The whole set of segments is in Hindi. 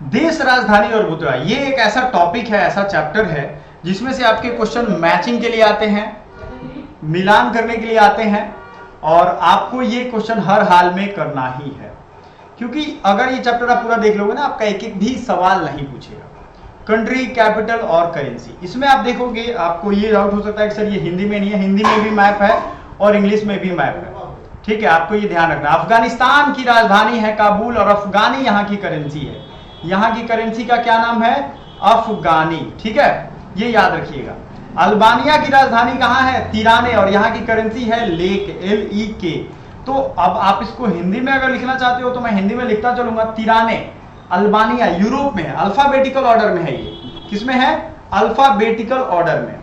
देश, राजधानी और मुद्रा, ये एक ऐसा टॉपिक है, ऐसा चैप्टर है जिसमें से आपके क्वेश्चन मैचिंग के लिए आते हैं, मिलान करने के लिए आते हैं, और आपको ये क्वेश्चन हर हाल में करना ही है, क्योंकि अगर ये चैप्टर आप पूरा देख लोगे ना, आपका एक एक भी सवाल नहीं पूछेगा। कंट्री, कैपिटल और करेंसी, इसमें आप देखोगे आपको ये डाउट हो सकता है कि सर ये हिंदी में नहीं है। हिंदी में भी मैप है और इंग्लिश में भी मैप है, ठीक है, आपको ये ध्यान रखना। अफगानिस्तान की राजधानी है काबुल और अफगानी यहाँ की करेंसी है। यहाँ की करेंसी का क्या नाम है? अफगानी, ठीक है, ये याद रखिएगा। अल्बानिया की राजधानी कहाँ है? तिराने, और यहाँ की करेंसी है लेक, LEK। तो अब आप इसको हिंदी में अगर लिखना चाहते हो तो मैं हिंदी में लिखता चलूंगा, तिराने, अल्बानिया, यूरोप में है, अल्फाबेटिकल ऑर्डर में है। ये किसमें है? अल्फाबेटिकल ऑर्डर में।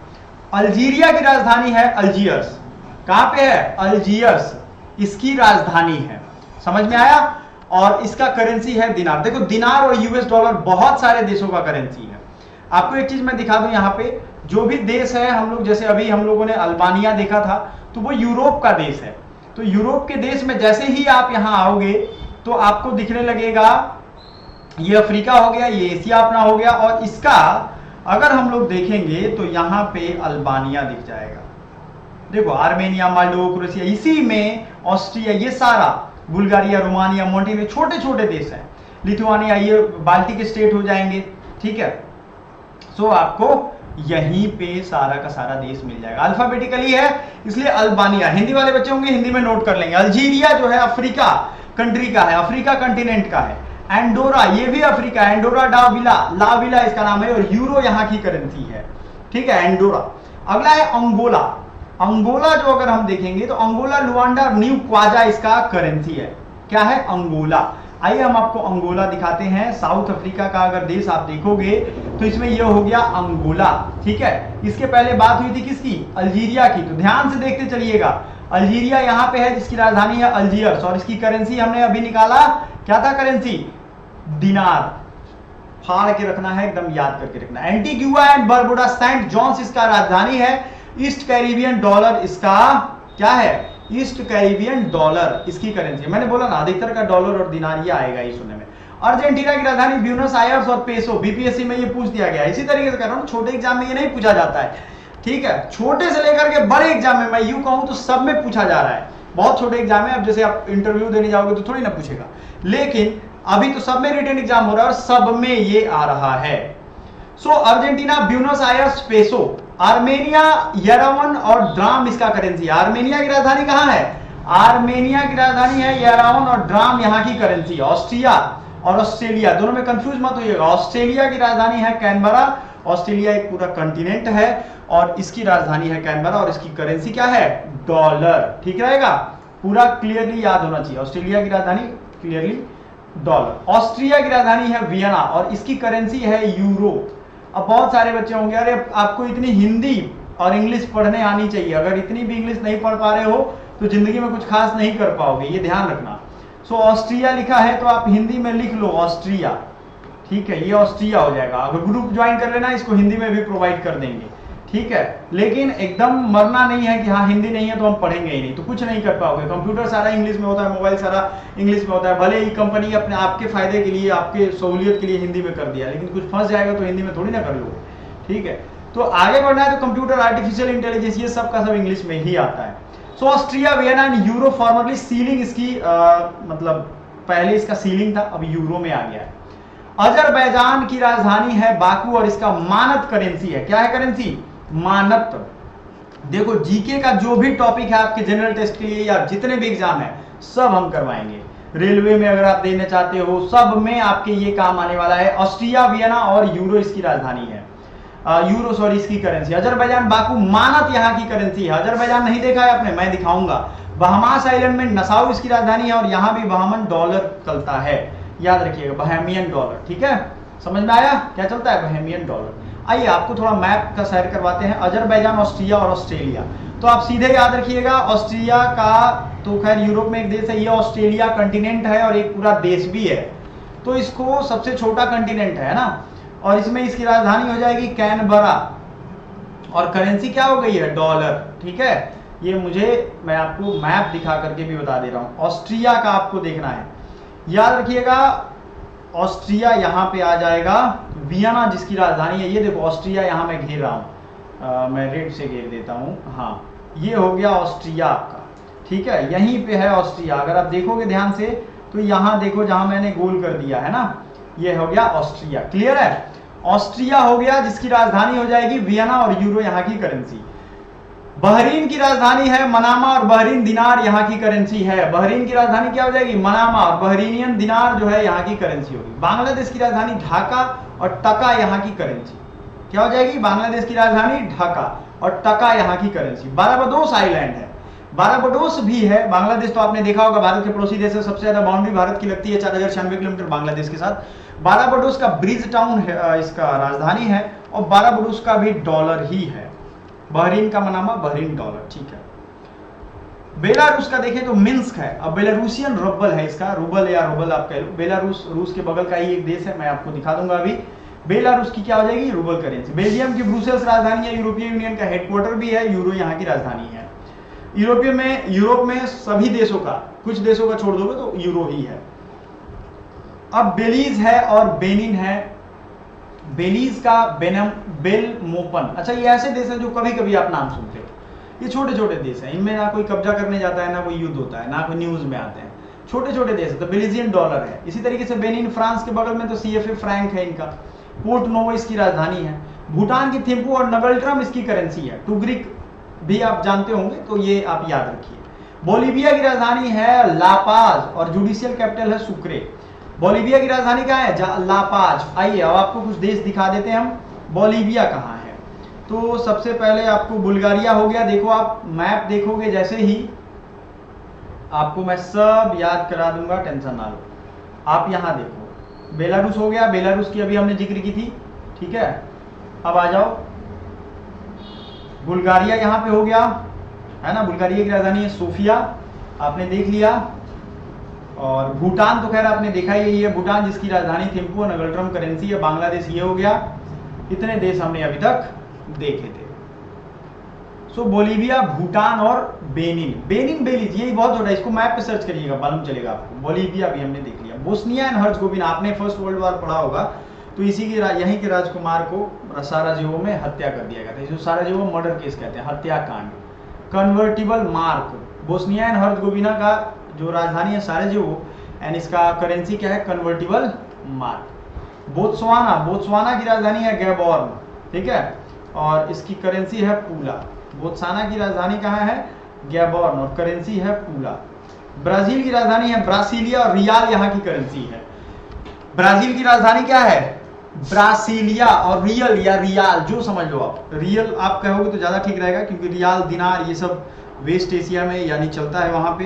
अल्जीरिया की राजधानी है अल्जियर्स। कहां पे है? अल्जियर्स, इसकी राजधानी है। समझ में आया? और इसका करेंसी है दिनार। देखो, दिनार और US डॉलर बहुत सारे देशों का करेंसी है। आपको एक चीज मैं दिखा दूं, यहाँ पे जो भी देश है, हम लोग जैसे अभी हम लोगों ने अल्बानिया देखा था, तो वो यूरोप का देश है। तो यूरोप के देश में जैसे ही आप यहाँ आओगे तो आपको दिखने लगेगा, ये अफ्रीका हो गया, ये एशिया अपना हो गया, और इसका अगर हम लोग देखेंगे तो यहाँ पे अल्बानिया दिख जाएगा। देखो, आर्मेनिया, मोल्डोवा, क्रोएशिया, इसी में ऑस्ट्रिया, ये सारा, बुल्गारिया, रोमानिया, मोंटेनेग्रो, छोटे छोटे देश हैं। लिथुआनिया, ये बाल्टिक स्टेट हो जाएंगे, ठीक है। सो आपको यहीं पे सारा का सारा देश मिल जाएगा। अल्फाबेटिकली है, इसलिए अल्बानिया। हिंदी वाले बच्चे होंगे, हिंदी में नोट कर लेंगे। अल्जीरिया जो है अफ्रीका कंट्री का है, अफ्रीका कंटिनेंट का है। एंडोरा, ये भी अफ्रीका, एंडोरा डा विला, ला विला इसका नाम है, और यूरो यहाँ की करेंसी है, ठीक है, एंडोरा। अगला है अंगोला। अंगोला जो अगर हम देखेंगे तो अंगोला, लुआंडा, न्यू क्वाजा इसका करेंसी है। क्या है? अंगोला। आइए हम आपको अंगोला दिखाते हैं। साउथ अफ्रीका का अगर देश आप देखोगे तो इसमें यह हो गया अंगोला, ठीक है। इसके पहले बात हुई थी किसकी? अल्जीरिया की। तो ध्यान से देखते चलिएगा, अल्जीरिया यहाँ पे है जिसकी राजधानी है अल्जियर्स, और इसकी करेंसी हमने अभी निकाला, क्या था करेंसी? दिनार। फाड़ के रखना है, एकदम याद करके रखना। Antigua and Barbuda, Saint John's इसका राजधानी है। ईस्ट कैरिबियन डॉलर इसका क्या है? ईस्ट कैरिबियन डॉलर इसकी करेंसी है। मैंने बोला ना, अधिकतर का डॉलर और दिनार ये आएगा ही सुनने में। अर्जेंटीना की राजधानी ब्यूनस आयर्स और पेसो, बीपीएससी में ये पूछ दिया गया है। इसी तरीके से कह रहा हूं, छोटे एग्जाम में ये नहीं पूछा जाता है, ठीक है। छोटे से लेकर के बड़े एग्जाम में, मैं यूं कहूं तो सब में पूछा जा रहा है। बहुत छोटे एग्जाम में, अब जैसे आप इंटरव्यू देने जाओगे तो थोड़ी ना पूछेगा, लेकिन अभी तो सब में रिटन एग्जाम हो रहा है और सब में ये आ रहा है। So Argentina Buenos Aires peso, Armenia Yerevan और ड्राम इसका करेंसी। आर्मेनिया की राजधानी कहां है? आर्मेनिया की राजधानी है येरेवन और ड्राम यहाँ की करेंसी। ऑस्ट्रिया और ऑस्ट्रेलिया, दोनों में कंफ्यूज मत होइएगा। ऑस्ट्रेलिया की राजधानी है कैनबरा। ऑस्ट्रेलिया एक पूरा कंटिनेंट है और इसकी राजधानी है कैनबरा, और इसकी करेंसी क्या है? डॉलर, ठीक रहेगा, पूरा क्लियरली याद होना चाहिए। ऑस्ट्रेलिया की राजधानी क्लियरली डॉलर। ऑस्ट्रिया की राजधानी है वियना और इसकी करेंसी है यूरो। अब बहुत सारे बच्चे होंगे, अरे आपको इतनी हिंदी और इंग्लिश पढ़ने आनी चाहिए, अगर इतनी भी इंग्लिश नहीं पढ़ पा रहे हो तो जिंदगी में कुछ खास नहीं कर पाओगे, ये ध्यान रखना। सो ऑस्ट्रिया लिखा है तो आप हिंदी में लिख लो ऑस्ट्रिया, ठीक है, ये ऑस्ट्रिया हो जाएगा। अगर ग्रुप ज्वाइन कर लेना, इसको हिंदी में भी प्रोवाइड कर देंगे, ठीक है। लेकिन एकदम मरना नहीं है कि हाँ हिंदी नहीं है तो हम पढ़ेंगे ही नहीं, तो कुछ नहीं कर पाओगे। कंप्यूटर सारा इंग्लिश में होता है, मोबाइल सारा इंग्लिश में होता है। भले ही कंपनी अपने आपके फायदे के लिए, आपके सहूलियत के लिए हिंदी में कर दिया, लेकिन कुछ फंस जाएगा तो हिंदी में थोड़ी ना कर लोगे, ठीक है। तो आगे बढ़ना है तो कंप्यूटर, आर्टिफिशियल इंटेलिजेंस, ये सब का सब इंग्लिश में ही आता है। So Austria, Vienna and euro formerly schilling इसकी मतलब पहले इसका सीलिंग था, अब यूरो में आ गया है। अजरबैजान की राजधानी है बाकू और इसका मानद करेंसी है। क्या है करेंसी? मानद। देखो, जीके का जो भी टॉपिक है आपके जनरल टेस्ट के लिए या जितने भी एग्जाम है सब हम करवाएंगे। रेलवे में अगर आप देना चाहते हो, सब में आपके ये काम आने वाला है। ऑस्ट्रिया, वियना और यूरो इसकी राजधानी है, यूरो सॉरी इसकी करेंसी। अजरबैजान बाकू मानद यहाँ की करेंसी है। अजरबैजान नहीं देखा है आपने, मैं दिखाऊंगा। बहामास आइलैंड में नसाउ इसकी राजधानी है और यहाँ भी बहामन डॉलर चलता है, याद रखिएगा, बहेमियन डॉलर, ठीक है। समझ में आया क्या चलता है? बहेमियन डॉलर। आइए आपको थोड़ा मैप का सैर करवाते हैं। अजरबैजान, ऑस्ट्रिया और ऑस्ट्रेलिया, तो आप सीधे याद रखिएगा, ऑस्ट्रिया का तो खैर यूरोप में एक देश है, ये ऑस्ट्रेलिया कंटिनेंट है और एक पूरा देश भी है, तो इसको सबसे छोटा कंटिनेंट है ना, और इसमें इसकी राजधानी हो जाएगी कैनबरा, और करेंसी क्या हो गई है? डॉलर, ठीक है। ये मैं आपको मैप दिखा करके भी बता दे रहा हूं। ऑस्ट्रिया का आपको देखना है, याद रखिएगा, ऑस्ट्रिया यहाँ पे आ जाएगा, वियना जिसकी राजधानी है, ये देखो ऑस्ट्रिया यहाँ मैं घेर रहा हूँ, मैं रेड से घेर देता हूँ, हाँ ये हो गया ऑस्ट्रिया आपका, ठीक है, यहीं पे है ऑस्ट्रिया। अगर आप देखोगे ध्यान से तो यहाँ देखो जहां मैंने गोल कर दिया है ना, ये हो गया ऑस्ट्रिया, क्लियर है। ऑस्ट्रिया हो गया जिसकी राजधानी हो जाएगी वियना और यूरो यहाँ की करेंसी। बहरीन की राजधानी है मनामा और बहरीन दिनार यहाँ की करेंसी है। बहरीन की राजधानी क्या हो जाएगी, मनामा, और बहरीनियन दिनार जो है यहाँ की करेंसी होगी। बांग्लादेश की राजधानी ढाका और टका यहाँ की करेंसी क्या हो जाएगी, बांग्लादेश की राजधानी ढाका और टका यहाँ की करेंसी। बारबाडोस आइलैंड है, बारबाडोस भी है, बांग्लादेश तो आपने देखा होगा भारत के पड़ोसी देश से सबसे ज्यादा बाउंड्री भारत की लगती है 4096 किलोमीटर बांग्लादेश के साथ। बारबाडोस का ब्रिज टाउन है, इसका राजधानी है, और बारबाडोस का भी डॉलर ही है। बहरीन का मनामा, बहरीन डॉलर, ठीक है। बेलारूस का देखें तो मिन्स्क है, अब बेलारूसियन रब्बल है इसका, रूबल या रूबल आप कह लो। बेलारूस रूस के बगल का ही एक देश है, मैं आपको दिखा दूंगा अभी। बेलारूस की क्या हो जाएगी, रूबल करेंसी। बेल्जियम की ब्रुसेल्स राजधानी है, यूरोपियन यूनियन का हेडक्वार्टर भी है, यूरो यहाँ की राजधानी है। यूरोप में सभी देशों का, कुछ देशों का छोड़ दोगे तो यूरो ही है। अब बेलीज है और बेनिन है। बेलीज का बेलमोपन, अच्छा ये ऐसे देश हैं जो कभी कभी आप नाम सुनते हो, ये छोटे छोटे देश हैं, इनमें ना कोई कब्जा करने जाता है, ना कोई युद्ध होता है, ना कोई न्यूज में आते हैं, छोटे छोटे देश है, तो बेलीजियन डॉलर है। इसी तरीके से बेनिन फ्रांस के बगल में तो CFA फ्रैंक है इनका। पोर्ट नोवो इसकी राजधानी है। भूटान की थिम्पू और नगल्ट्रम इसकी करेंसी है। टुग्रिक भी आप जानते होंगे, तो ये आप याद रखिए। बोलीविया की राजधानी है लापाज और जुडिशियल कैपिटल है सुक्रे। बोलीविया की राजधानी कहाँ है, लापाज। आइए अब आपको कुछ देश दिखा देते हैं हम, बोलीविया कहाँ है। तो सबसे पहले आपको बुल्गारिया हो गया, देखो आप मैप देखोगे जैसे ही आपको मैं सब याद करा दूंगा, टेंशन ना लो। आप यहाँ देखो, बेलारूस हो गया, बेलारूस की अभी हमने जिक्र की थी, ठीक है। अब आ जाओ, बुल्गारिया यहाँ पे हो गया है ना, बुल्गारिया की राजधानी है सोफिया, आपने देख लिया। और भूटान तो खैर आपने देखा ही है, भूटान जिसकी राजधानी थिम्पू और नगल्ट्रम करेंसी है। बांग्लादेश ये हो गया। इतने देश हमने अभी तक देखे थे। सो बोलीविया, भूटान और बेनिन। बेनिन बेलीज यही बहुत छोटा, इसको मैप पे सर्च करिएगा मालूम चलेगा आपको। बोलीविया भी हमने देख लिया। बोस्निया एंड हर्जगोविना, आपने फर्स्ट वर्ल्ड वॉर पढ़ा होगा, तो इसी के यहीं के राजकुमार को साराजेवो में हत्या कर दिया गया था। इसको साराजेवो मर्डर केस कहते हैं, हत्याकांड। कन्वर्टिबल मार्क, बोस्निया एंड हर्जगोविना का जो राजधानी है साराजेवो, एंड इसका करेंसी क्या है, कन्वर्टिबल मार्क। बोत्सवाना, बोत्सवाना की राजधानी है गैबोर्न, ठीक है, और इसकी करेंसी है पूला। बोत्सवाना की राजधानी कहाँ है, गैबोर्न, और करेंसी है पूला। ब्राजील की राजधानी है ब्रासीलिया और रियाल यहाँ की करेंसी है। ब्राजील की राजधानी क्या है, ब्रासीलिया, और रियल या रियाल जो समझ लो आप, रियल आप कहोगे तो ज्यादा ठीक रहेगा, क्योंकि रियाल दिनार ये सब वेस्ट एशिया में यानी चलता है वहां पे,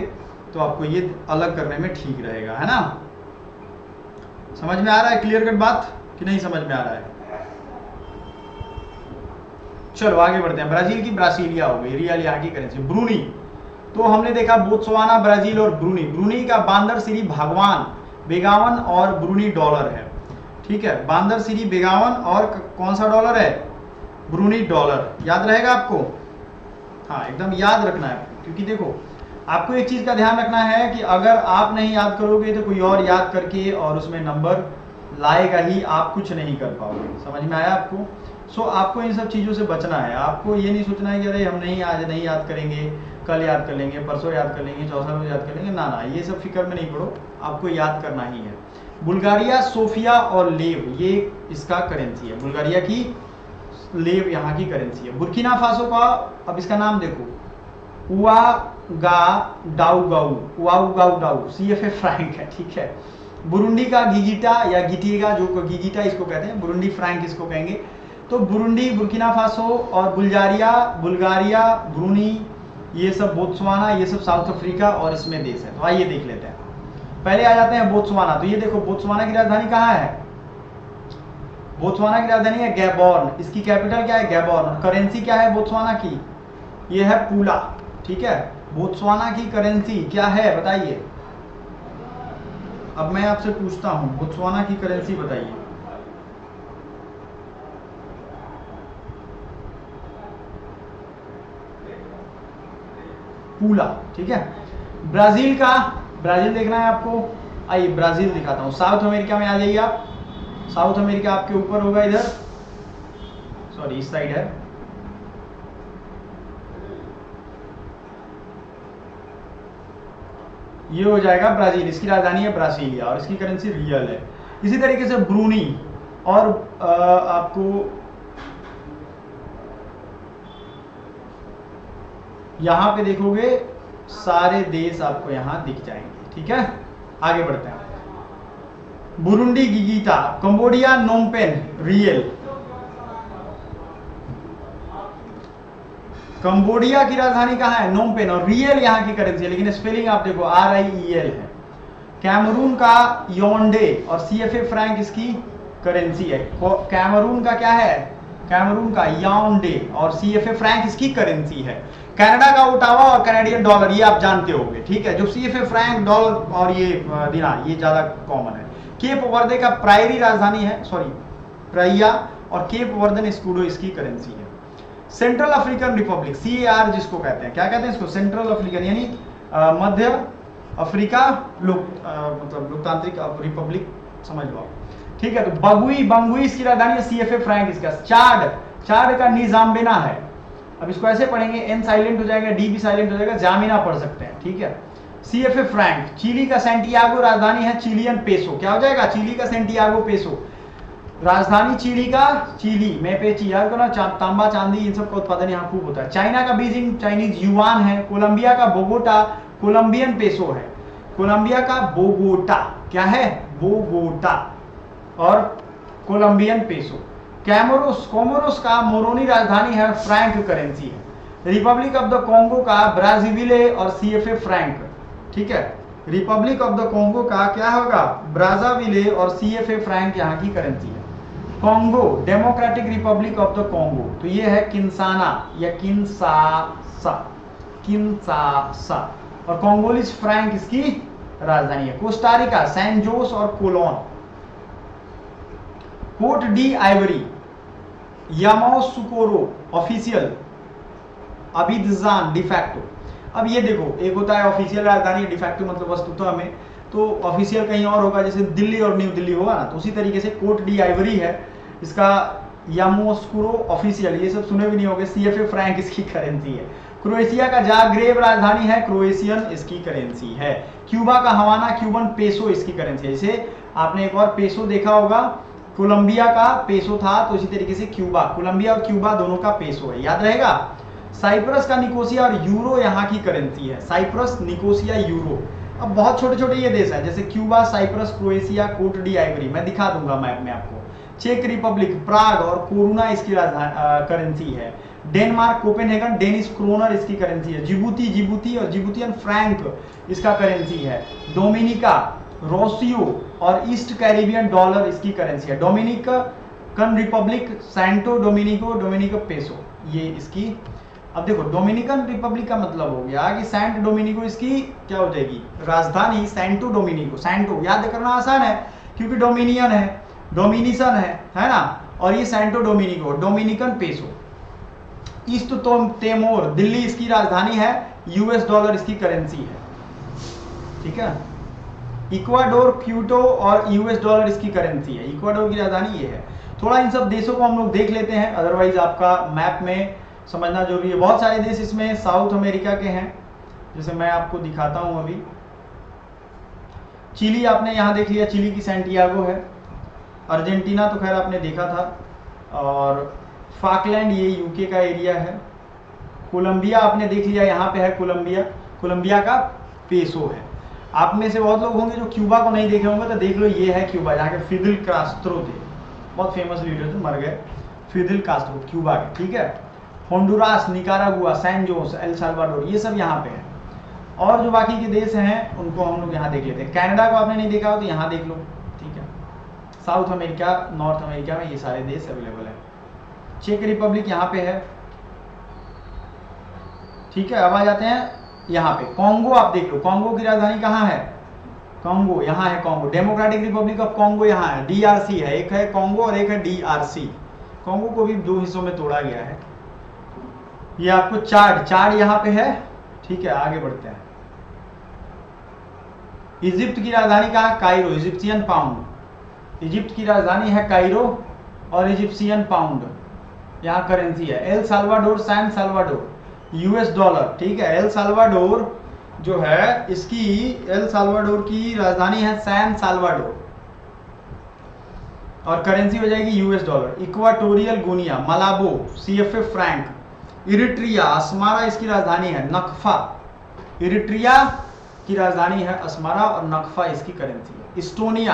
तो आपको ये अलग करने में ठीक रहेगा, है ना। समझ में आ रहा है, क्लियर कट बात कि नहीं समझ में आ रहा है। चलो आगे बढ़ते हैं। ब्राजील की ब्रासीलिया हो गई, रियल यहाँ की करेंसी। ब्रूनी, तो हमने देखा बोत्सवाना, ब्राजील और ब्रूनी। ब्रूनी का बांदर सिरी भगवान बेगावन और ब्रूनी डॉलर है, ठीक है। बांदर सिरी बेगावन और कौन सा डॉलर है, ब्रूनी डॉलर। याद रहेगा आपको, हाँ एकदम याद रखना है, क्योंकि देखो आपको एक चीज का ध्यान रखना है कि अगर आप नहीं याद करोगे तो कोई और याद करके और उसमें नंबर लाएगा ही, आप कुछ नहीं कर पाओगे। समझ में आया आपको। सो आपको इन सब चीज़ों से बचना है। आपको ये नहीं सोचना है कि अरे हम नहीं आज नहीं याद करेंगे, कल याद कर लेंगे, परसों याद कर लेंगे, चौथा रोज याद कर लेंगे, ना ना, ये सब फिक्र में नहीं पड़ो, आपको याद करना ही है। बुल्गारिया, सोफिया और लेव ये इसका करेंसी है। बुल्गारिया की लेव यहाँ की करेंसी है। बुर्किना फासो का, अब इसका नाम देखो, उआउगाउ CFA फ्रैंक है, ठीक है। बुरुंडी का गिगिटा या गिटिगा, जो गिगिटा इसको कहते हैं, बुरुंडी फ्रैंक इसको कहेंगे। तो बुरुंडी, बुर्किना फासो और बुल्गारिया, ब्रूनी, ये सब बोत्सवाना, ये सब साउथ अफ्रीका और इसमें देश है। तो आइए देख लेते हैं। पहले आ जाते हैं बोत्सवाना। तो ये देखो बोत्सवाना की राजधानी कहाँ है, बोत्सवाना की राजधानी है गैबोर्न। इसकी कैपिटल क्या है, गैबोर्न। करेंसी क्या है बोत्सवाना की, ये है पूला, ठीक है। बोत्सवाना की करेंसी क्या है बताइए। अब मैं आपसे पूछता हूं, बोत्सवाना की करेंसी बताइए। पूला, ठीक है। ब्राजील का, ब्राजील देखना है आपको, आइए ब्राजील दिखाता हूँ। साउथ अमेरिका में आ जाइए आप। साउथ अमेरिका आपके ऊपर होगा, इधर सॉरी इस साइड है। ये हो जाएगा ब्राजील, इसकी राजधानी है ब्रासीलिया और इसकी करेंसी रियल है। इसी तरीके से ब्रूनी और आपको यहां पे देखोगे सारे देश आपको यहां दिख जाएंगे। ठीक है, आगे बढ़ते हैं। बुरुंडी गिगिता, कंबोडिया नोमपेन रियल। कंबोडिया की राजधानी कहाँ है? नोमपेन, और रियल यहाँ की करेंसी है, लेकिन स्पेलिंग आप देखो RIEL है। कैमरून का योंडे और CFA फ्रैंक इसकी करेंसी है। कैमरून का क्या है? कैमरून का याओंडे और CFA फ्रैंक इसकी करेंसी है। कनाडा का ओटावा और कनाडियन डॉलर, ये आप जानते होंगे। ठीक है, जो CFA फ्रैंक डॉलर और ये दिनार, ये ज्यादा कॉमन है। केप वर्दे का प्रायरी राजधानी है, सॉरी प्राइया, और केप वर्दन स्कूडो इसकी करेंसी है। सेंट्रल अफ्रीकन रिपब्लिक, CAR जिसको कहते हैं, क्या कहते हैं इसको? सेंट्रल अफ्रीकन, यानी मध्य अफ्रीका मतलब लोकतांत्रिक रिपब्लिक समझ लो। ठीक है, तो बंगुई इसकी राजधानी है, CFA फ्रैंक इसका। चाड का निजाम्बिना है। अब इसको ऐसे पढ़ेंगे, N साइलेंट हो जाएगा, D भी साइलेंट हो जाएगा, जामिना पढ़ सकते हैं। ठीक है, CFA फ्रैंक। चिली का सैंटियागो राजधानी है, चिलियन पेसो। क्या हो जाएगा? चिली का सैंटियागो पेसो राजधानी चिली का, चिली में पे याद करो ना, तांबा चांदी इन सब का उत्पादन यहाँ खूब होता है। चाइना का बीजिंग चाइनीज युआन है। कोलंबिया का बोगोटा कोलंबियन पेसो है। कोलंबिया का बोगोटा क्या है? बोगोटा और कोलंबियन पेसो। कोमोरोस का मोरोनी राजधानी है, फ्रैंक करेंसी है। रिपब्लिक ऑफ द कॉन्गो का ब्राजीविले और CFA फ्रैंक। ठीक है, रिपब्लिक ऑफ द कॉन्गो का क्या होगा? ब्राज़ाविले और CFA फ्रैंक यहाँ की करेंसी है। Congo, democratic Republic of the Congo, तो ये है किन्साना या किन्सासा, और कॉन्गोलिस फ्रैंक इसकी राजधानी है। कोस्टारिका, सैन जोस और colon. Coat D Ivory, Yamoussoukro official, Abidjan de facto. अब ये देखो, एक होता है ऑफिशियल राजधानी, डिफैक्टो मतलब वस्तुतः में, तो ऑफिशियल कहीं और होगा, जैसे दिल्ली और न्यू दिल्ली होगा ना, तो उसी तरीके से कोट डी आइवरी है, इसका यामोस्कुरो ऑफिशियल, ये सब सुने भी नहीं होंगे। CFA फ्रैंक इसकी करेंसी है। क्रोएशिया का जाग्रेब राजधानी है, क्रोएशियन इसकी करेंसी है। क्यूबा का हवाना, क्यूबन पेसो इसकी करेंसी है। इसे आपने एक और पेसो देखा होगा, कोलंबिया का पेसो था, तो इसी तरीके से क्यूबा, कोलंबिया और क्यूबा दोनों का पेसो है, याद रहेगा। साइप्रस का निकोसिया और यूरो यहाँ की करेंसी है। Cyprus, Nicosia, euro. अब बहुत छोटे छोटे ये देश हैं, जैसे Cuba, Cyprus, Croatia, Cote D Ivoire, मैं दिखा दूंगा मैप में आपको। चेक रिपब्लिक, प्राग और कोरुना इसकी करेंसी है। डेनमार्क, कोपेनहेगन, डेनिश क्रोनर इसकी करेंसी है। जिबूती और जिबूतियन फ्रैंक इसका करेंसी है। डोमिनिका, रोसियो और ईस्ट कैरिबियन डॉलर इसकी करेंसी है। Dominican Republic, Santo Domenico peso, ये इसकी। अब देखो, डोमिनिकन रिपब्लिक का मतलब हो गया कि सैंट डोमिनिको इसकी क्या हो जाएगी? राजधानी। सैंटो डोमिनिको, सैंटो याद करना आसान है क्योंकि डोमिनियन है, डोमिनिसन है ना, और ये Santo Domingo, Dominican peso. East Timor, Dili इसकी राजधानी है, US डॉलर इसकी करेंसी है। ठीक है, इक्वाडोर, क्यूटो और US डॉलर इसकी करेंसी है। इक्वाडोर की राजधानी ये है। थोड़ा इन सब देशों को हम लोग देख लेते हैं, अदरवाइज आपका मैप में समझना जरूरी है। बहुत सारे देश इसमें साउथ अमेरिका के हैं, जैसे मैं आपको दिखाता हूं अभी। चिली आपने यहां देख लिया, चिली की सैंटियागो है। अर्जेंटीना तो खैर आपने देखा था, और फाकलैंड ये UK का एरिया है। कोलंबिया आपने देख लिया, यहाँ पे है कोलंबिया का पेसो है। आप में से बहुत लोग होंगे जो क्यूबा को नहीं देखे होंगे, तो देख लो, ये है क्यूबा, जहाँ के फिदेल कास्ट्रो थे, बहुत फेमस लीडर थे, मर गए, फिदेल कास्ट्रो क्यूबा के। ठीक है, Honduras, Nicaragua, San Jose, El Salvador, ये सब यहाँ पे हैं। और जो बाकी के देश हैं उनको हम लोग यहाँ देख लेते हैं। कनाडा को आपने नहीं देखा हो तो यहाँ देख लो। ठीक है, साउथ अमेरिका, नॉर्थ अमेरिका में ये सारे देश अवेलेबल है। चेक रिपब्लिक यहाँ पे है। ठीक है, अब आ जाते हैं यहाँ पे। कॉन्गो आप देख लो, कॉन्गो की राजधानी कहाँ है? कॉन्गो, यहाँ है Congo. Democratic Republic of Congo यहाँ है। DRC है, एक है कॉन्गो और एक है DRC। कॉन्गो को भी 2 हिस्सों में तोड़ा गया है। ये आपको चार्ट यहाँ पे है। ठीक है, आगे बढ़ते हैं। इजिप्ट की राजधानी कहाँ है? Cairo, Egyptian pound. इजिप्ट की राजधानी है कायरो और इजिप्शियन पाउंड यहाँ करेंसी है। El Salvador, San Salvador, US dollar, ठीक है। एल साल्वाडोर जो है इसकी, एल साल्वाडोर की राजधानी है सैन साल्वाडोर और करेंसी हो जाएगी US dollar. Equatorial Guinea, Malabo, CFA franc. Eritrea, Asmara इसकी राजधानी है, नकफा। इरिट्रिया की राजधानी है अस्मारा और नकफा इसकी करेंसी है। इस्टोनिया,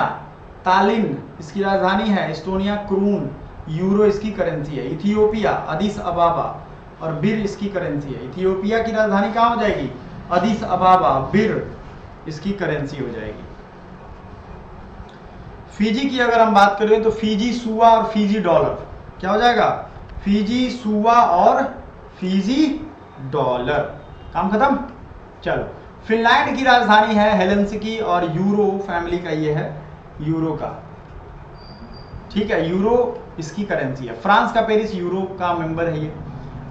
तालिन इसकी राजधानी है, इस्टोनिया क्रून, यूरो इसकी करेंसी है। इथियोपिया, अदिस अबाबा और बिर इसकी करेंसी है। इथियोपिया की राजधानी कहाँ हो जाएगी? अदिस अबाबा, बिर इसकी करेंसी हो जाएगी। फिजी की अगर हम बात करें तो फिजी सुआ और फिजी डॉलर क्या हो जाएगा? फिजी सुआ और फिजी डॉलर। काम खत्म। चलो, फिनलैंड की राजधानी है हेलेंसिकी और यूरो फैमिली का ये है यूरो का, ठीक है। यूरो इसकी करेंसी है। फ्रांस का पेरिस यूरो का मेंबर है ये।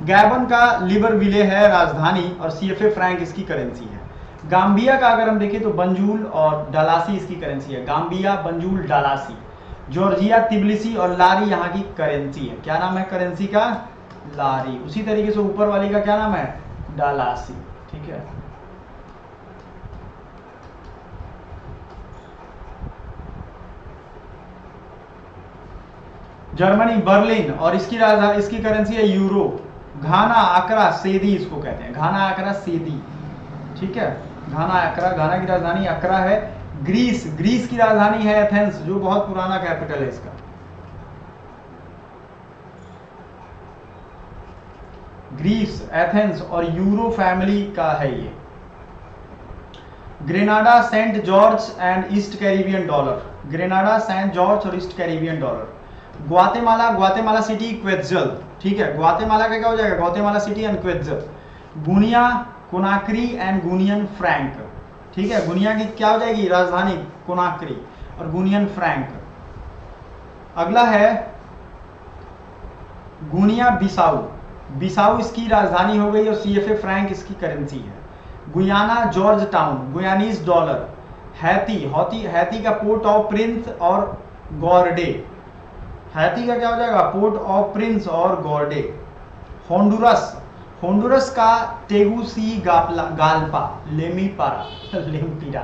गैबन का लिबरविले है राजधानी और सीएफए फ्रैंक इसकी करेंसी है। गाम्बिया का अगर हम देखें तो बंजूल और डालासी इसकी करेंसी है। गाम्बिया, बंजूल, डालासी। जॉर्जिया, तिब्लिसी और लारी यहाँ की करेंसी है। क्या नाम है करेंसी का? लारी। उसी तरीके से ऊपर वाली का क्या नाम है? डालासी, ठीक है। जर्मनी, बर्लिन और इसकी राजधानी, इसकी करेंसी है यूरो। घाना, अकरा, सेदी इसको कहते हैं। घाना, अकरा, सेदी, ठीक है। घाना, अकरा, घाना की राजधानी अकरा है। ग्रीस, ग्रीस की राजधानी है एथेंस, जो बहुत पुराना कैपिटल है इसका। ग्रीस, एथेंस और यूरो फैमिली का है ये। Grenada, Saint George and East Caribbean dollar. Grenada, Saint George और East Caribbean dollar. Guatemala, Guatemala City, quetzal, ठीक है। ग्वातेमाला का क्या हो जाएगा? Guatemala City and quetzal. Guinea, Conakry and Guinean franc, ठीक है। गुनिया की क्या हो जाएगी? राजधानी कोनाक्री और गुनियन फ्रैंक। अगला है गुनिया बिसाऊ। बिसाऊ इसकी राजधानी हो गई और सीएफए फ्रैंक इसकी करेंसी है। Guyana, Georgetown, Guyanese dollar. Haiti, Haiti का पोर्ट ऑफ प्रिंस और गॉर्डे। हैती का क्या हो जाएगा? पोर्ट ऑफ प्रिंस और गॉर्डे। होंडुरस, होंडुरस का टेगुसी गाल्पा, लेमीपारा, लेम्पिरा,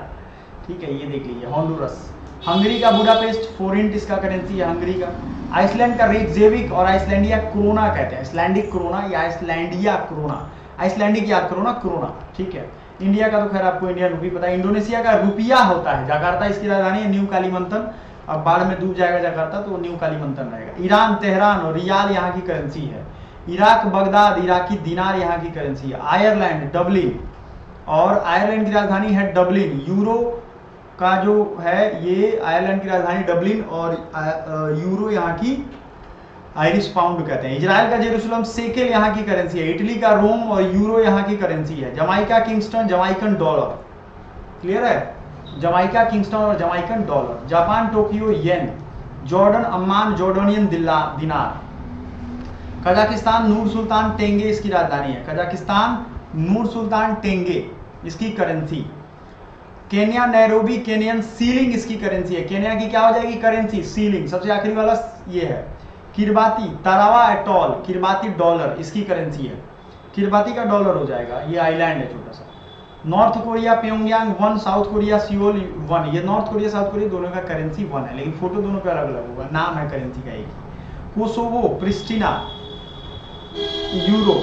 ठीक है, ये देख लीजिए होंडुरस। हंगरी का बुडापेस्ट, फोरिंट इसका करेंसी है हंगरी का। आइसलैंड का रेकजेविक और आइसलैंडिया क्रोना कहते हैं। आइसलैंडिक क्रोना या आइसलैंडिया क्रोना, आइसलैंडिक याद करो ना, क्रोना, ठीक है। इंडिया का तो खैर आपको इंडियन रुपी पता है। इंडोनेशिया का रुपिया होता है। जकार्ता इसकी राजधानी है, न्यू कालीमंतन। अब बाढ़ में डूब जाएगा जकार्ता तो न्यू कालीमंतन रहेगा। ईरान, तेहरान और रियाल यहाँ की करेंसी है। इराक, बगदाद, इराकी दिनार यहाँ की करेंसी है। आयरलैंड, डबलिन और आयरलैंड की राजधानी है डबलिन। यूरो का जो है ये आयरलैंड की राजधानी डबलिन और यूरो यहाँ की आयरिश पाउंड कहते हैं। इजराइल का जेरूसलम, शेकेल यहाँ की करेंसी है। इटली का रोम और यूरो यहाँ की करेंसी है। जमाइका, किंगस्टन, जमाइकन डॉलर, क्लियर है। जमाइका, किंगस्टन और जमाइकन डॉलर। जापान, टोक्यो, येन। जॉर्डन, अम्मान, जॉर्डोनियन दिनार। कजाकिस्तान, नूर सुल्तान टेंगे इसकी राजधानी है। कजाकिस्तान, नूर सुल्तान टेंगे इसकी currency. Kenya, Nairobi, Kenyon ceiling इसकी करेंसी है। केन्या की क्या हो जाएगी करेंसी? सीलिंग। सबसे आखिरी वाला ये है किरबाती, तारावा एटॉल, किरबाती डॉलर इसकी करेंसी है। किरबाती का डॉलर हो जाएगा। ये आइलैंड है छोटा सा। North Korea, Pyongyang 1, south Korea, Seoul 1। ये नॉर्थ कोरिया साउथ कोरिया दोनों का करेंसी 1 है, लेकिन फोटो दोनों पे अलग अलग होगा, नाम है करेंसी का एक ही। कोसोवो, प्रिस्टिना, यूरो,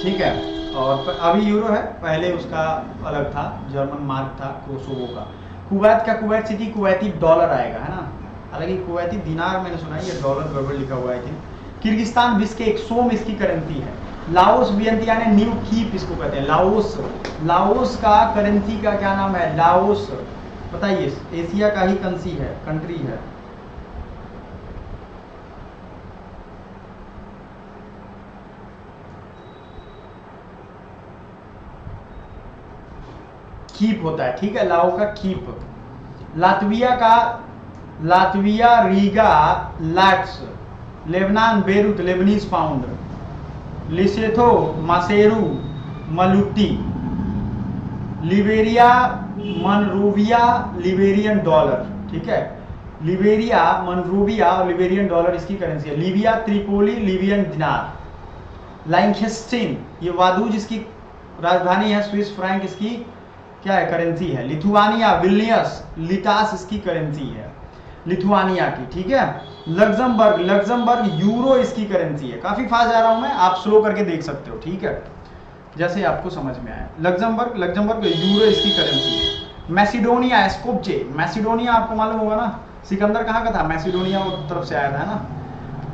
ठीक है। और अभी यूरो है, पहले उसका अलग था, जर्मन मार्क था कोसोवो का। कुवैत का कुवैत सिटी, कुवैती डॉलर आएगा, है ना। हालांकि कुवैती दिनार मैंने सुना है, ये डॉलर गड़बड़ लिखा हुआ है। किर्गिस्तान, बिस्केक, सोम इसकी करेंसी है। लाओस, वियंतियाने, न्यू कीप इसको कहते हैं। लाओस, लाओस का करेंसी का क्या नाम है? लाओस, बताइए। एशिया का ही कंट्री है। कीप होता है, ठीक है, लाओ का कीप। लातविया का Latvia, Riga, lats. Lebanon, Beirut, Lebanese pound. Lesotho, Maseru, maloti. Liberia, Monrovia, Liberian dollar, ठीक है। लिबेरिया, मनरूविया और लिबेरियन डॉलर इसकी करेंसी है। Libya, Tripoli, Libyan dinar. Liechtenstein, ये वादूज इसकी राजधानी है। स्विस फ्रैंक इसकी क्या है, करेंसी है। लिथुआनिया, विल्नियस, लिटास इसकी करेंसी है लिथुआनिया की, ठीक है। लग्जमबर्ग, लग्जमबर्ग यूरो इसकी करेंसी है। काफी फास्ट जा रहा हूं मैं, आप स्लो करके देख सकते हो, ठीक है, जैसे आपको समझ में आया। लग्जमबर्ग, लग्जमबर्ग यूरो इसकी करेंसी है। मैसिडोनिया, स्कोपजे, मैसिडोनिया आपको मालूम होगा ना, सिकंदर कहाँ का था, मैसिडोनिया तरफ से आया था ना,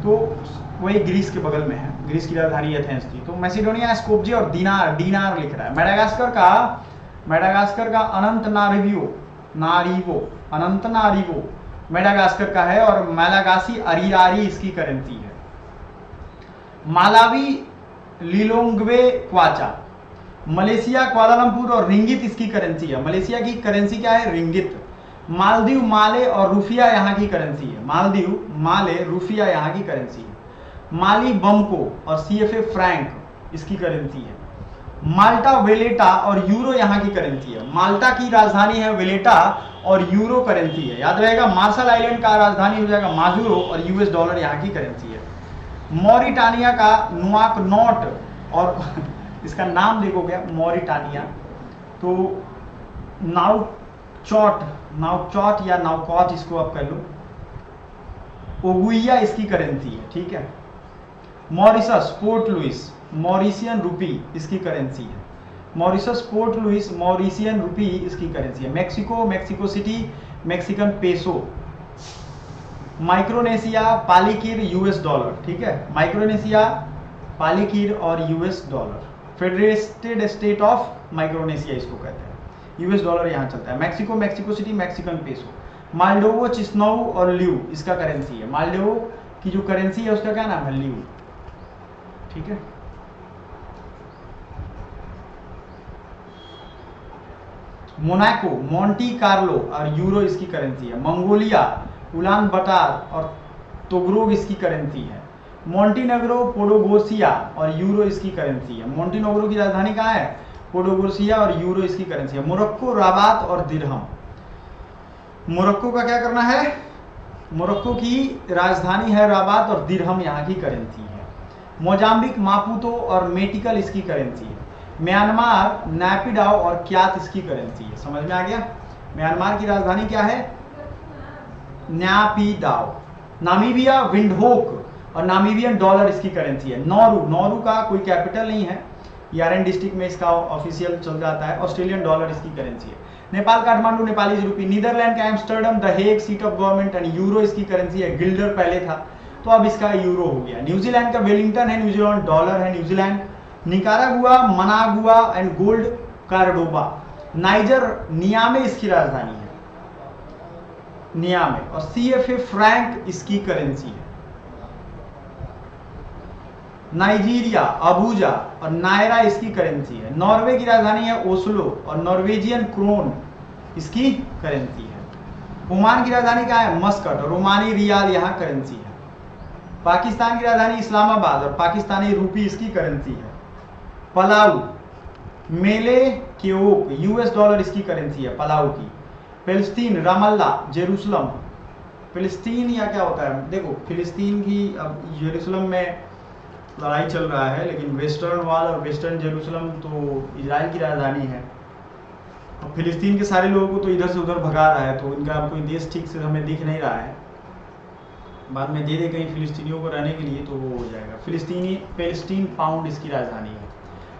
तो वही ग्रीस के बगल में है, ग्रीस की राजधानी एथेंस थी। तो मैसिडोनिया, स्कोपजे और दिनार, डीनार लिख रहा है। मेडागास्कर का अनंत नारिवो, अनंत नारिवो मेडागास्कर का है। और मालागासी अरियारी इसकी करेंसी है। मालावी, लिलोंग्वे क्वाचा। मलेशिया, क्वालालंपुर और रिंगित इसकी करेंसी है। मलेशिया की करेंसी क्या है, रिंगित। मालदीव, माले और रुफिया यहाँ की करेंसी है। मालदीव, माले, रुफिया यहाँ की करेंसी है। माली, बमको और सीएफए फ्रैंक इसकी करेंसी है। माल्टा, वेलेटा और यूरो यहाँ की करेंसी है। माल्टा की राजधानी है वेलेटा और यूरो करेंसी है, याद रहेगा। मार्शल आइलैंड का राजधानी हो जाएगा माजुरो और यूएस डॉलर यहाँ की करेंसी है। मॉरिटानिया का नुआकनॉट, और इसका नाम देखोगे मॉरिटानिया, तो नाउचॉट या नाउकॉट इसको आप कर लो। ओगुइया इसकी करेंसी है, ठीक है। मॉरिशस, पोर्ट लुइस, मॉरिशियन रूपी इसकी करेंसी है। मॉरिशस, पोर्ट लुइस, मॉरिशियन रूपी इसकी करेंसी है। Mexico, Mexico City, Mexican peso. Micronesia, Palikir, US dollar, ठीक है। माइक्रोनेशिया, पालिकिर और US dollar. Federated State of Micronesia इसको कहते हैं, यूएस डॉलर यहाँ चलता है। Mexico, Mexico City, Mexican peso. Moldova, Chisinau और ल्यू इसका करेंसी है। मालडोवो की जो करेंसी है उसका क्या नाम है, ल्यू, ठीक है। मोनाको, मोंटी कार्लो और यूरो इसकी करेंसी है। मंगोलिया, उलान बटार और तोग्रोग इसकी करेंसी है। मोंटीनेग्रो, पोडोगोसिया और यूरो इसकी करेंसी है। मोंटीनेग्रो की राजधानी कहाँ है, पोडोगोसिया और यूरो इसकी करेंसी है। मोरक्को, राबात और दिरहम। मोरक्को का क्या करना है, मोरक्को की राजधानी है राबात और दिरहम यहाँ की करेंसी है। मोजाम्बिक, मापुतो और मेटिकल इसकी करेंसी है। म्यांमार, नैपिडाओ और क्यात इसकी करेंसी है। समझ में आ गया। म्यांमार की राजधानी क्या है, नैपिडाओ। नामीबिया, विंडहोक और नामीबियन डॉलर इसकी करेंसी है। नौरू का कोई कैपिटल नहीं है, यारेन डिस्ट्रिक्ट में इसका ऑफिशियल चल जाता है। ऑस्ट्रेलियन डॉलर इसकी करेंसी है। नेपाल, काठमांडू, नेपाली रूपी। नीदरलैंड का Amsterdam, the Hague, seat of government and euro इसकी करेंसी है। गिल्डर पहले था तो अब इसका यूरो हो गया। न्यूजीलैंड का वेलिंगटन है, न्यूजीलैंड डॉलर है New Zealand. Nicaragua, Managua and gold cordoba. Niger, Niamey इसकी राजधानी है, नियामे। और सीएफए फ्रैंक इसकी करेंसी है। नाइजीरिया, अबूजा और नायरा इसकी करेंसी है। नॉर्वे की राजधानी है ओस्लो और नॉर्वेजियन क्रोन इसकी करेंसी है। ओमान की राजधानी क्या है, मस्कट और ओमानी रियाल यहाँ करेंसी है। पाकिस्तान की राजधानी इस्लामाबाद और पाकिस्तानी रूपी इसकी करेंसी है। पलाऊ, मेले केओक, यूएस डॉलर इसकी करेंसी है पलाऊ की। फिलिस्तीन, रामल्ला, जेरूसलम। फिलिस्तीन या क्या होता है, देखो फिलिस्तीन की अब जेरूसलम में लड़ाई चल रहा है, लेकिन वेस्टर्न वॉल और वेस्टर्न जेरूसलम तो इजराइल की राजधानी है। और फिलिस्तीन के सारे लोगों को तो इधर से उधर भगा रहा है, तो इनका कोई देश ठीक से हमें दिख नहीं रहा है। बाद में दे दे कहीं फिलिस्तीनियों को रहने के लिए तो वो हो जाएगा। फिलिस्तीन पाउंड इसकी राजधानी है।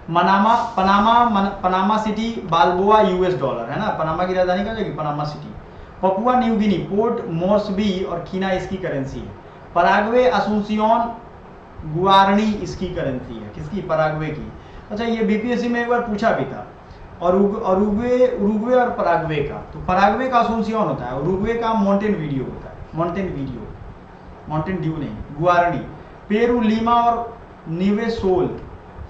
Panama City, balboa US dollar है ना। पनामा की राजधानी क्या जाएगी, Panama City. Papua New Guinea, Port Moresby और कीना इसकी करेंसी है। पराग्वे, असुंसियोन, गुआरनी इसकी करेंसी है। किसकी, पराग्वे की। अच्छा, ये बीपीएससी में एक बार पूछा भी था। और उरुग्वे और पराग्वे का, तो पराग्वे का असुंसियोन होता है, उरुग्वे का मोंटेवीडियो होता है। माउंटेन ड्यू नहीं, गुआरनी। पेरू, लीमा और निवेसोल।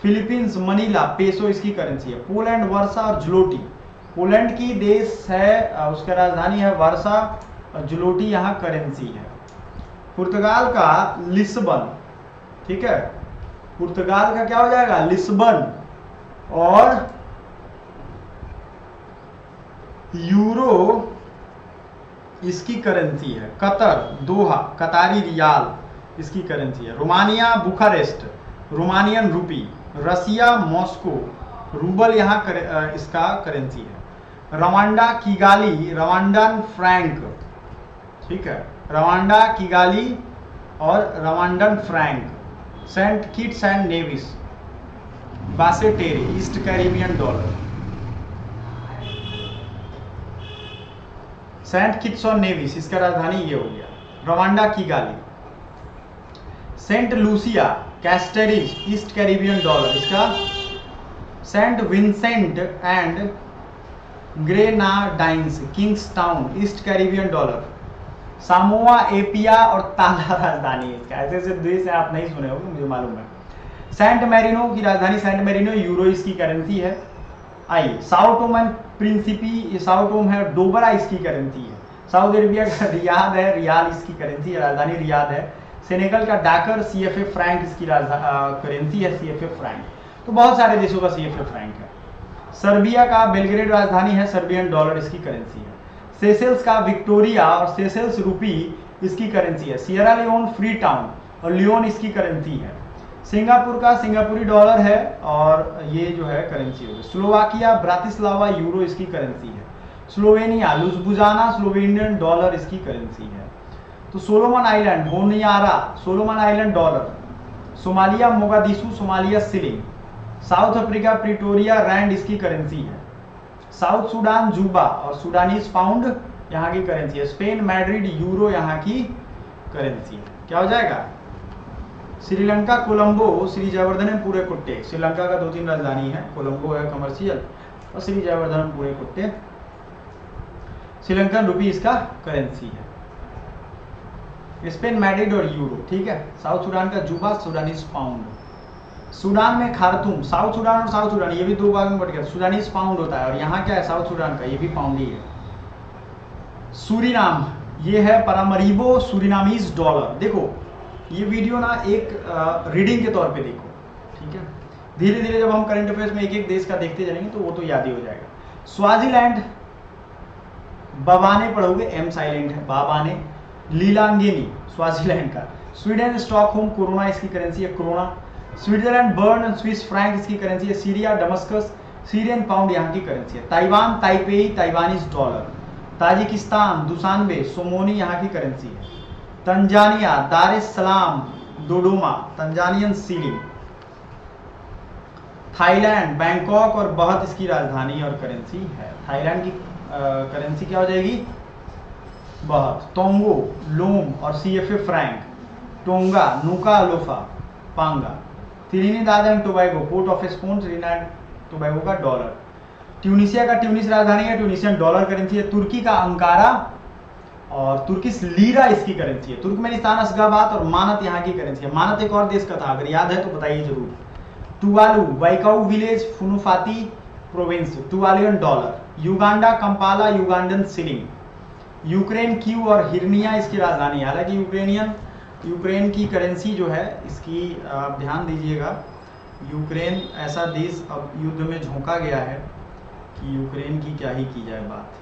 फिलीपींस, मनीला, पेसो इसकी करेंसी है। पोलैंड, वर्षा और जुलोटी। पोलैंड की देश है, उसका राजधानी है वर्षा और जुलोटी यहाँ करेंसी है। पुर्तगाल का लिस्बन, ठीक है, पुर्तगाल का क्या हो जाएगा, लिस्बन। और यूरो इसकी करेंसी है। कतर दोहा कतारी रियाल इसकी करेंसी है। रोमानिया बुखारेस्ट रोमानियन रूपी। रसिया मॉस्को रूबल यहाँ इसका करेंसी है। रवांडा किगाली रवांडन फ्रैंक, ठीक है, रवांडा किगाली और Rwandan franc. Saint Kitts and Nevis Basseterre East Caribbean dollar. Saint Kitts और नेविस इसका राजधानी ये हो गया Rwanda Kigali. Saint Lucia Castries East Caribbean dollar इसका। Saint Vincent and Grenadines Kingstown East Caribbean dollar. Samoa Apia और ताला राजधानी है इसका। ऐसे ऐसे देश है आप नहीं सुने होंगे, मुझे मालूम है। सेंट मैरिनो की राजधानी सेंट मैरिनो, यूरो इसकी करेंसी है। आइए Sao Tome Principe, Sao Tome है, डोबरा इसकी करेंसी है। साउथ अरेबिया का रियाद है, रियाल इसकी करेंसी है, राजधानी रियाद है। सेनेगल का डाकर सीएफए फ्रैंक इसकी करेंसी है, सीएफए फ्रैंक। तो बहुत सारे देशों का सीएफए फ्रैंक है। सर्बिया का बेलग्रेड राजधानी है, सर्बियन डॉलर इसकी करेंसी है। सेशेल्स का विक्टोरिया और सेशेल्स रूपी इसकी करेंसी है। सियरा लियोन फ्री टाउन और लियोन इसकी करेंसी है। सिंगापुर का सिंगापुरी डॉलर है और ये जो है करेंसी होगी। स्लोवाकिया ब्रातिस्लावा यूरो इसकी करेंसी है। स्लोवेनिया लुजबुजाना स्लोवेनियन डॉलर इसकी करेंसी है। तो Solomon Island Honiara Solomon Island dollar. Somalia Mogadishu Somalia shilling. South Africa Pretoria rand इसकी करेंसी है। साउथ सूडान जूबा और सूडानीज पाउंड यहाँ की करेंसी है। स्पेन मैड्रिड यूरो यहाँ की करेंसी है। क्या हो जाएगा? श्रीलंका कोलंबो श्री जयवर्धन पूरे कुट्टे। श्रीलंका का 2-3 राजधानी है, कोलंबो है कमर्शियल और श्री जयवर्धन पूरे कुट्टे। श्रीलंकन रूपी इसका करेंसी है। स्पेन मैड्रिड और यूरो, ठीक है। साउथ सूडान का जूबा सूडानीज पाउंड। सूडान में खार्तूम, साउथ सूडान और साउथ सूडान ये भी दो भाग में बट गया। सूडानीज पाउंड होता है और यहाँ क्या है साउथ सूडान का, ये भी पाउंड ही है। सूरीनाम ये है परामरीबो सूरीनामीज डॉलर। देखो ये वीडियो ना एक रीडिंग के तौर पे देखो, ठीक है। धीरे धीरे जब हम करंट अफेयर्स में एक एक देश का देखते जाएंगे तो वो तो याद ही हो जाएगा। स्वाजीलैंड बबाने पढ़ोगे, एम साइलेंट है, बाबाने। लीलांगिनी स्वाजीलैंड का। स्वीडन स्टॉकहोम कोरोना इसकी करेंसी है, corona. Switzerland burn Swiss franc इसकी करेंसी है। सीरिया डमस्कस सीरियन पाउंड यहाँ की करेंसी है। Taiwan Taipei Taiwanese dollar. Tajikistan Dushanbe सोमोनी यहाँ की करेंसी है। तंजानिया दार एस सलाम डोडोमा तंजानियन सीलिंग। थाईलैंड बैंकॉक और बहुत इसकी राजधानी और करेंसी है। थाईलैंड की करेंसी क्या हो जाएगी? बहुत। टोंगो लोम और सीएफए फ्रैंक। टोंगा नुका लोफा पांगा। Trinidad and Tobago port of Spain Trinidad Tobago का डॉलर। ट्यूनिसिया का ट्यूनिस राजधानी है, ट्यूनिसियन डॉलर करेंसी है। तुर्की का अंकारा और तुर्किश लीरा इसकी करेंसी है। तुर्कमेनिस्तान अशगाबाद और मानत यहाँ की करेंसी है। मानत एक और देश का था, अगर याद है तो बताइए जरूर। Tuvalu Vaiaku village Funafuti province Tuvaluan dollar. Uganda Kampala Ugandan shilling. Ukraine Kyiv और हिरनिया इसकी राजधानी है। हालांकि यूक्रेन की करेंसी जो है इसकी आप ध्यान दीजिएगा। यूक्रेन ऐसा देश अब युद्ध में झोंका गया है कि यूक्रेन की क्या ही की जाए बात।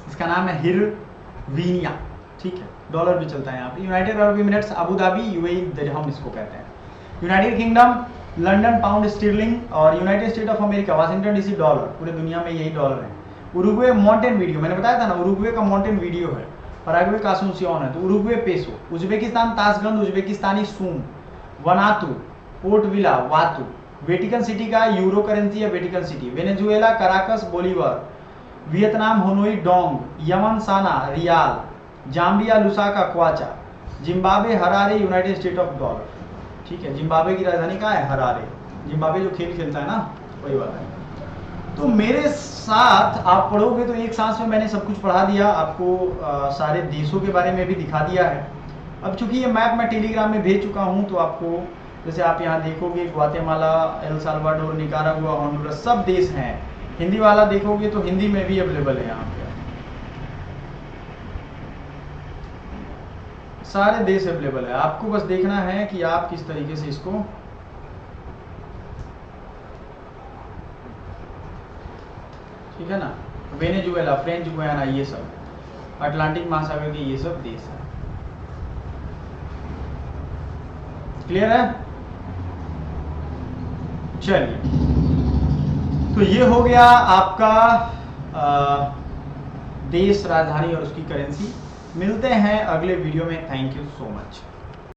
इसका नाम है हिरवीनिया, ठीक है। डॉलर भी चलता है यहाँ पे। United Arab Emirates Abu Dhabi UAE dirham इसको कहते हैं। United Kingdom London pound sterling और United State of America Washington DC dollar. पूरे दुनिया में यही डॉलर है। उरुग्वे माउंटेन वीडियो मैंने बताया था ना, उरुग्वे का माउंटेन वीडियो है। पराग्वे का असूंसियोन है तो Uruguay peso. Uzbekistan Tashkent Uzbekistani som. Vanuatu Port Vila vatu. Vatican City का यूरो करेंसी है Vatican City. Venezuela Caracas bolivar. Vietnam Hanoi dong. Yemen Sanaa rial. Zambia Lusaka kwacha. Zimbabwe Harare United State of dollar, ठीक है। जिम्बाब्वे की राजधानी कहाँ है? हरारे। जिम्बाब्वे जो खेल खेलता है ना वही वाला है। तो मेरे साथ आप पढ़ोगे तो एक सांस में मैंने सब कुछ पढ़ा दिया आपको। सारे देशों के बारे में भी दिखा दिया है। अब चूंकि ये मैप मैं टेलीग्राम में भेज चुका हूँ तो आपको जैसे आप यहाँ देखोगे Guatemala El Salvador Nicaragua Honduras सब देश हैं। हिंदी वाला देखोगे तो हिंदी में भी अवेलेबल है यहाँ पे, सारे देश अवेलेबल है। आपको बस देखना है कि आप किस तरीके से इसको ठीक है ना, वेनेजुएला, फ्रेंच गुयाना, ये सब अटलांटिक महासागर के ये सब देश है। क्लियर है? चलिए, तो ये हो गया आपका देश, राजधानी और उसकी करेंसी। मिलते हैं अगले वीडियो में। Thank you so much.